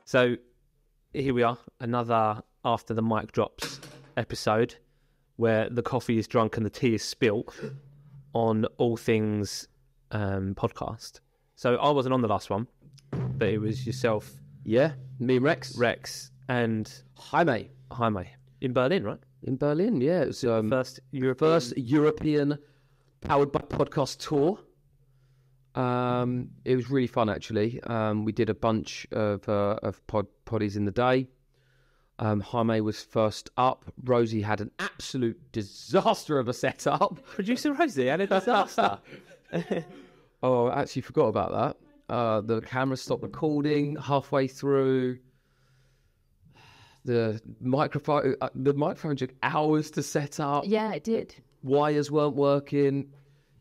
So here we are, another After the Mic Drops episode where the coffee is drunk and the tea is spilt on all things podcast. So I wasn't on the last one, but it was yourself. Yeah, me and Rex, and Jaime. In Berlin, right? In Berlin, yeah. It was First European Powered by Podcast tour. It was really fun, actually. We did a bunch of poddies in the day. Jaime was first up. Rosie had an absolute disaster of a setup. Producer Rosie had a disaster. Oh, I actually forgot about that. The camera stopped recording halfway through. The microphone took hours to set up. Yeah, it did. Wires weren't working.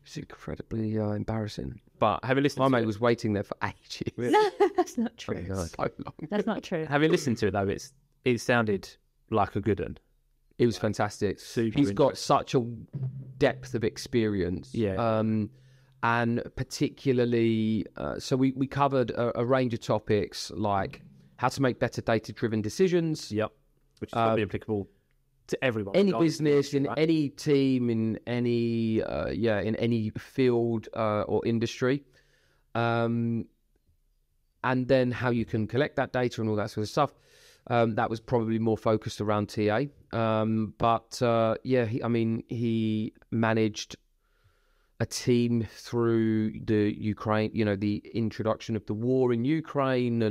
It's incredibly embarrassing. But having listened My to mate it, was waiting there for ages. No, that's not true. So long. That's not true. having listened to it though, it sounded like a good one. It was fantastic. Super He's got such a depth of experience. Yeah. And particularly, so we covered a range of topics like how to make better data-driven decisions. Yep. Which is probably applicable to everyone. Any business, in any team, in any in any field or industry, and then how you can collect that data and all that sort of stuff. That was probably more focused around TA, he managed a team through the Ukraine, the introduction of the war in Ukraine,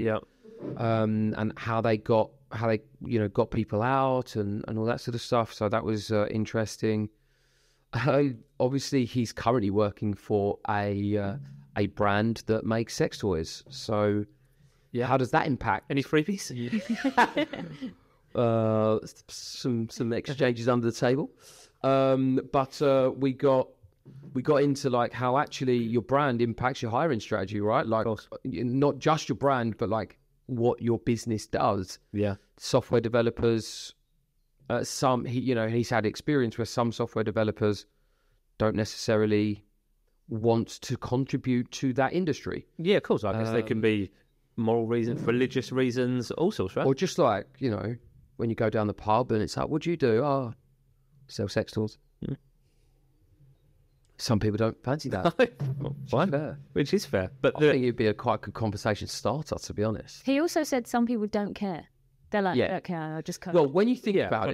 and how they got people out and all that sort of stuff. So that was interesting. Obviously, he's currently working for a brand that makes sex toys. So, how does that impact? Any freebies? Some exchanges under the table, but we got into like how actually your brand impacts your hiring strategy, right? Like not just your brand, but like what your business does. Yeah. Software developers, he's had experience where some software developers don't necessarily want to contribute to that industry. Yeah, of course. I guess they can be moral reasons, religious reasons, all sorts, right? Or just like, when you go down the pub and it's like, what do you do? Oh, sell sex toys. Some people don't fancy that. Fine. Which is fair. But I think it'd be a quite good conversation starter, to be honest. He also said some people don't care. They're like, Yeah. I don't care, I'll just code. Well, when you think about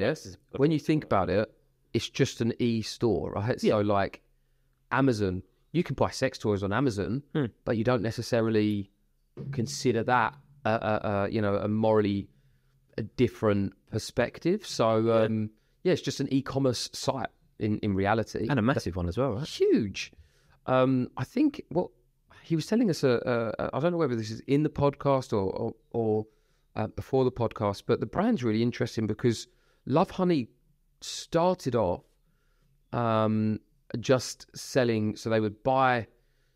it, it's just an e-store, right? So like Amazon, you can buy sex toys on Amazon, but you don't necessarily consider that a morally different perspective. So it's just an e-commerce site in reality, and a massive one as well, right? Huge. I think what he was telling us, I don't know whether this is in the podcast or before the podcast, but the brand's really interesting because Love Honey started off just selling, so they would buy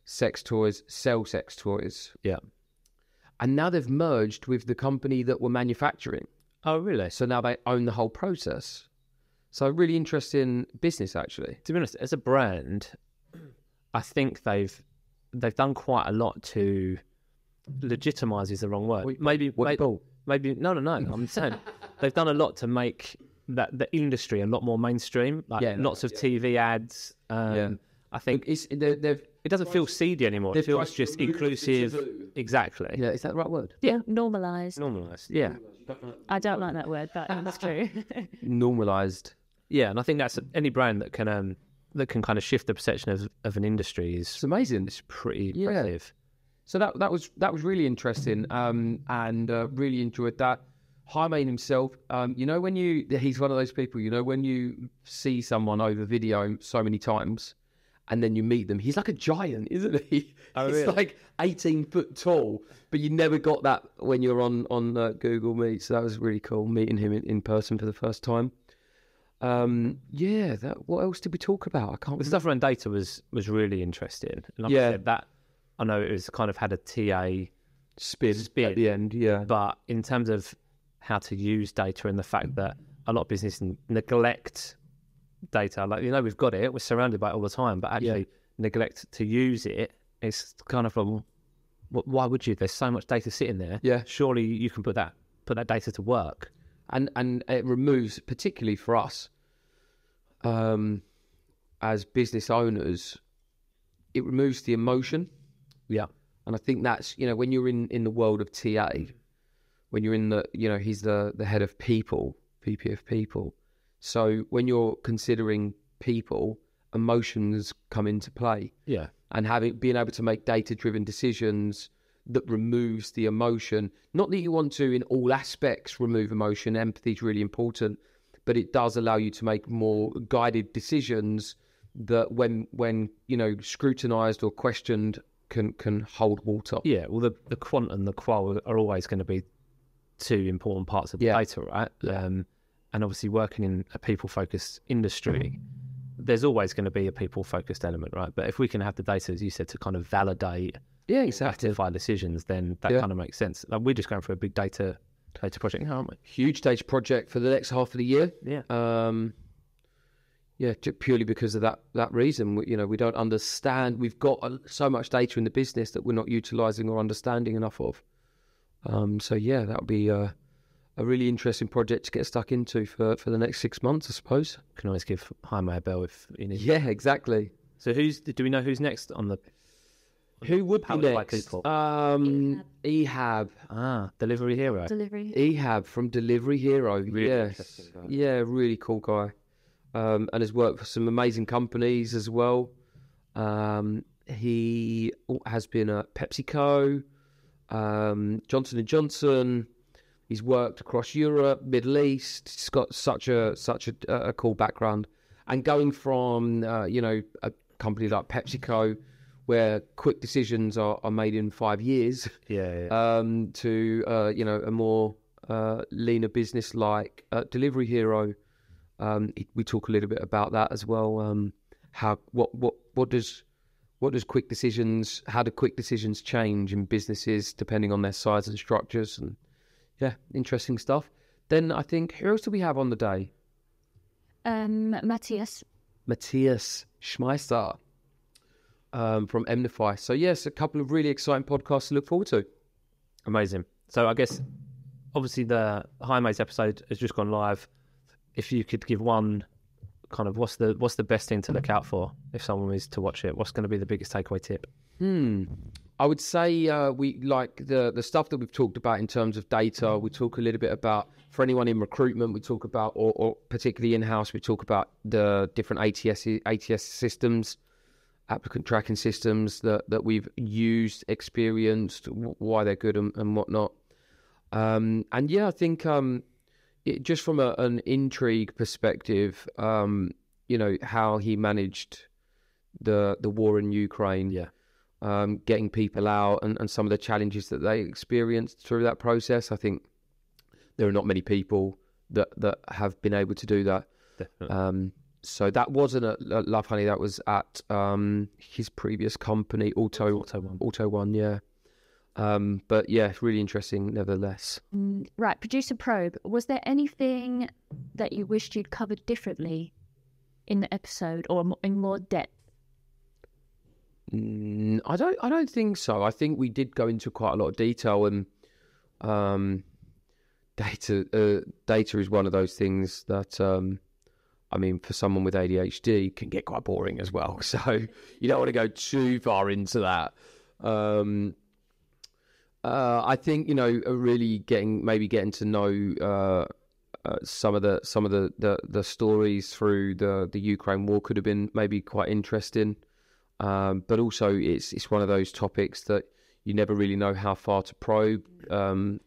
sex toys, sell sex toys. Yeah. And now they've merged with the company that were manufacturing. Oh, really? So now they own the whole process. So really interesting business, actually. To be honest, as a brand, I think they've done quite a lot to legitimize is the wrong word. Maybe no. I'm saying they've done a lot to make the industry a lot more mainstream. Lots of TV ads. I think it doesn't feel seedy anymore. It feels just inclusive. Exactly. Yeah, is that the right word? Yeah, normalised. Normalised. Yeah. I don't like that word, but that's true. Normalised. Yeah, and I think that's any brand that can kind of shift the perception of an industry is. It's amazing. It's pretty impressive. So that was really interesting, and really enjoyed that. Jaime himself, he's one of those people, when you see someone over video so many times, and then you meet them, he's like a giant, isn't he? Oh, he's really? like 18 foot tall, but you never got that when you're on Google Meet. So that was really cool meeting him in person for the first time. What else did we talk about? I can't. The stuff around data was really interesting. And like I said, that I know it was kind of had a TA spin at the end. Yeah, but in terms of how to use data and the fact that a lot of businesses neglect data, like we've got it, we're surrounded by it all the time, but actually neglect to use it. It's kind of why would you? There's so much data sitting there. Yeah. Surely you can put that data to work. And it removes, particularly for us, as business owners, it removes the emotion. Yeah. And I think that's, when you're in the world of TA, when you're in he's the head of people, VP of people. So when you're considering people, emotions come into play. Yeah. And being able to make data-driven decisions that removes the emotion. Not that you want to, in all aspects, remove emotion. Empathy is really important, but it does allow you to make more guided decisions that when scrutinized or questioned can hold water. Yeah, well, the quant and the qual are always going to be two important parts of the data, right? And obviously working in a people-focused industry, there's always going to be a people-focused element, right? But if we can have the data, as you said, to kind of validate, rectify decisions, then that kind of makes sense. Like, we're just going for a big data project now, aren't we? Huge data project for the next half of the year. Yeah. Purely because of that reason. We don't understand. We've got so much data in the business that we're not utilising or understanding enough of. That'll be a really interesting project to get stuck into for the next 6 months, I suppose. Can always give Jaime a bell if you need. Yeah, exactly. So do we know who's next on the? Who would be next? Ehab. Delivery Hero. Ehab from Delivery Hero. Really interesting guy. Yeah, really cool guy. And has worked for some amazing companies as well. He has been at PepsiCo, Johnson & Johnson. He's worked across Europe, Middle East. He's got such a cool background. And going from, a company like PepsiCo, where quick decisions are made in 5 years, to, a more leaner business like Delivery Hero. We talk a little bit about that as well. What does quick decisions? How do quick decisions change in businesses depending on their size and structures? And interesting stuff. Then I think, who else do we have on the day? Matthias Schmeister from Emnify. So yes, a couple of really exciting podcasts to look forward to. Amazing. So I guess obviously the Jaime's episode has just gone live. If you could give one kind of what's the best thing to look out for if someone is to watch it, what's going to be the biggest takeaway tip? I would say we like the stuff that we've talked about in terms of data. We talk a little bit about, for anyone in recruitment, we talk about, or particularly in-house, we talk about the different ATS systems, applicant tracking systems that we've used, experienced, why they're good and whatnot. I think just from an intrigue perspective, how he managed the war in Ukraine, getting people out and some of the challenges that they experienced through that process. I think there are not many people that have been able to do that. Definitely. So that wasn't at Love Honey. That was at his previous company, Auto One. Yeah. But yeah, really interesting nevertheless. Right, Producer Probe, was there anything that you wished you'd covered differently in the episode or in more depth? I don't think so. I think we did go into quite a lot of detail, and data is one of those things that for someone with ADHD can get quite boring as well. So you don't want to go too far into that. I think really getting to know some of the stories through the Ukraine war could have been maybe quite interesting, but also it's one of those topics that you never really know how far to probe,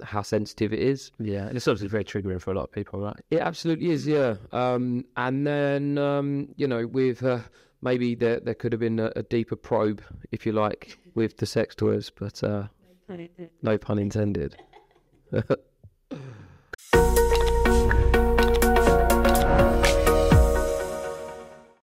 how sensitive it is. Yeah, and it's obviously very triggering for a lot of people, right? It absolutely is, yeah. And then with maybe there could have been a deeper probe, if you like, with the sex toys, but no pun intended.